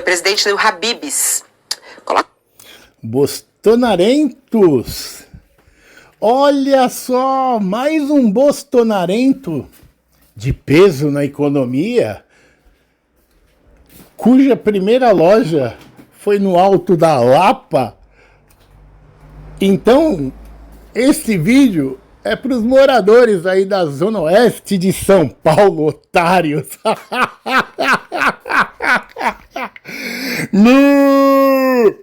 presidente do Habib's. Coloca. Bostonarentos. Olha só, mais um bostonarento de peso na economia, cuja primeira loja foi no Alto da Lapa. Então, esse vídeo é para os moradores aí da Zona Oeste de São Paulo, otários. No!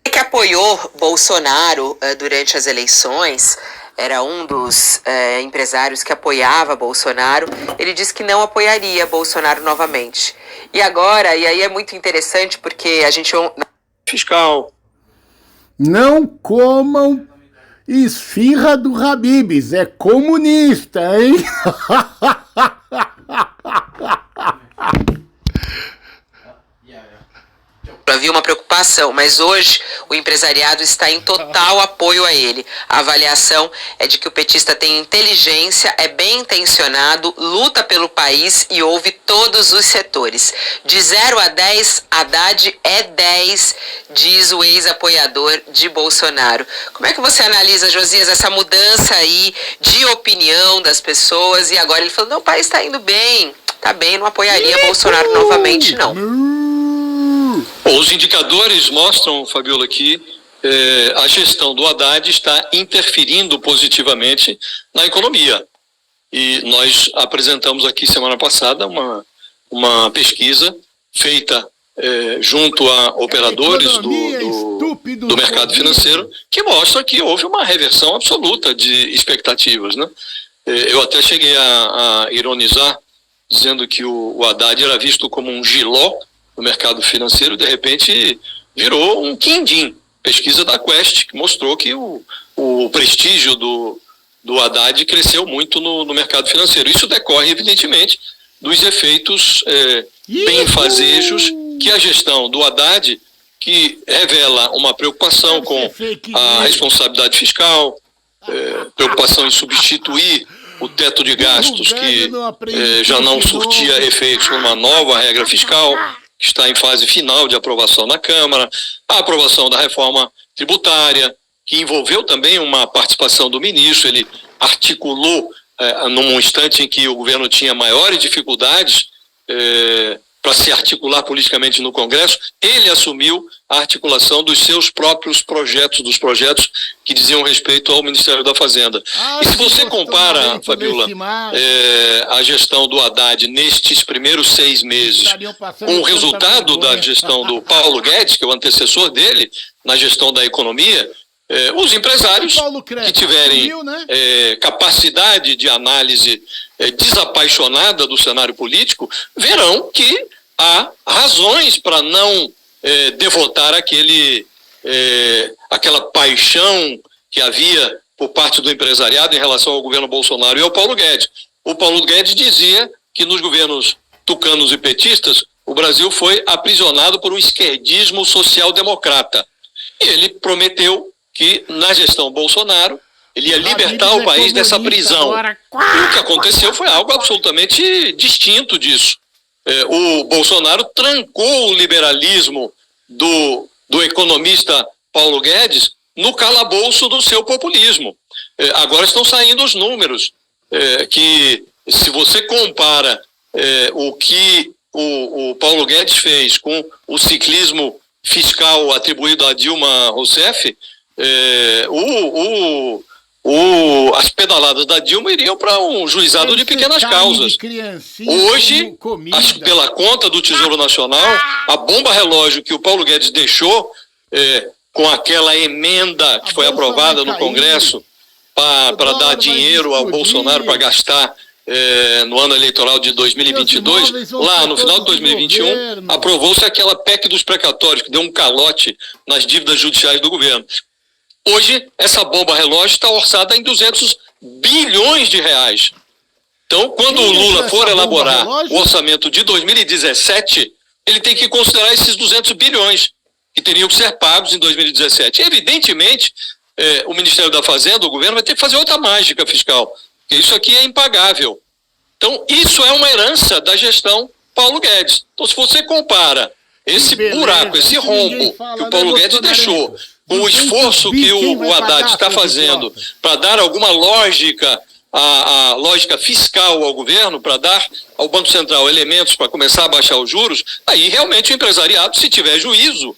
Que apoiou Bolsonaro durante as eleições, era um dos empresários que apoiava Bolsonaro, ele disse que não apoiaria Bolsonaro novamente. E agora, e aí é muito interessante porque a gente... Fiscal. Não comam esfirra do Habib's, é comunista, hein? Havia uma preocupação, mas hoje o empresariado está em total apoio a ele. A avaliação é de que o petista tem inteligência, é bem intencionado, luta pelo país e ouve todos os setores. De 0 a 10, Haddad é 10, diz o ex-apoiador de Bolsonaro. Como é que você analisa, Josias, essa mudança aí de opinião das pessoas? E agora ele falou, não, o país está indo bem, tá bem, não apoiaria Bolsonaro novamente, não. Os indicadores mostram, Fabiola, que a gestão do Haddad está interferindo positivamente na economia. E nós apresentamos aqui semana passada uma pesquisa feita junto a operadores do mercado financeiro que mostra que houve uma reversão absoluta de expectativas, né? Eu até cheguei a ironizar, dizendo que o Haddad era visto como um giló no mercado financeiro, de repente virou um quindim. Pesquisa da Quest que mostrou que o prestígio do Haddad cresceu muito no mercado financeiro. Isso decorre, evidentemente, dos efeitos benfazejos que a gestão do Haddad, que revela uma preocupação com a responsabilidade fiscal, preocupação em substituir o teto de gastos que já não surtia efeitos com uma nova regra fiscal, que está em fase final de aprovação na Câmara, a aprovação da reforma tributária, que envolveu também uma participação do ministro. Ele articulou, num instante em que o governo tinha maiores dificuldades para se articular politicamente no Congresso, ele assumiu a articulação dos seus próprios projetos, dos projetos que diziam respeito ao Ministério da Fazenda. E se você compara, Fabiola, a gestão do Haddad nestes primeiros 6 meses com o resultado da gestão do Paulo Guedes, que é o antecessor dele, na gestão da economia, os empresários que tiverem capacidade de análise desapaixonada do cenário político, verão que há razões para não devotar aquela paixão que havia por parte do empresariado em relação ao governo Bolsonaro e ao Paulo Guedes. O Paulo Guedes dizia que nos governos tucanos e petistas o Brasil foi aprisionado por um esquerdismo social-democrata. E ele prometeu que na gestão Bolsonaro ele ia libertar o país dessa prisão. E o que aconteceu foi algo absolutamente distinto disso. O Bolsonaro trancou o liberalismo do economista Paulo Guedes no calabouço do seu populismo. Agora estão saindo os números que, se você compara o que o Paulo Guedes fez com o ciclismo fiscal atribuído a Dilma Rousseff, as pedaladas da Dilma iriam para um juizado de pequenas causas. Hoje, pela conta do Tesouro Nacional, a bomba relógio que o Paulo Guedes deixou com aquela emenda que foi aprovada no Congresso para dar dinheiro ao Bolsonaro para gastar no ano eleitoral de 2022, lá no final de 2021, aprovou-se aquela PEC dos precatórios, que deu um calote nas dívidas judiciais do governo. Hoje, essa bomba relógio está orçada em 200 bilhões de reais. Então, quando o Lula for elaborar o orçamento de 2017, ele tem que considerar esses 200 bilhões que teriam que ser pagos em 2017. Evidentemente, o Ministério da Fazenda, o governo, vai ter que fazer outra mágica fiscal, porque isso aqui é impagável. Então, isso é uma herança da gestão Paulo Guedes. Então, se você compara esse buraco, esse rombo que o Paulo Guedes deixou com o esforço que o Haddad está fazendo para dar alguma lógica, a lógica fiscal ao governo, para dar ao Banco Central elementos para começar a baixar os juros, aí realmente o empresariado, se tiver juízo,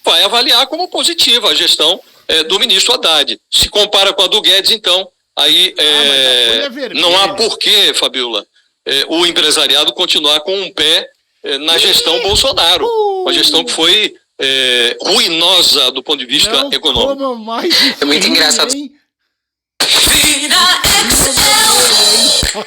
vai avaliar como positiva a gestão do ministro Haddad. Se compara com a do Guedes, então, aí não há porquê, Fabiola, o empresariado continuar com um pé na gestão Bolsonaro, uma gestão que foi ruinosa do ponto de vista econômico. É muito engraçado. Vida Excel.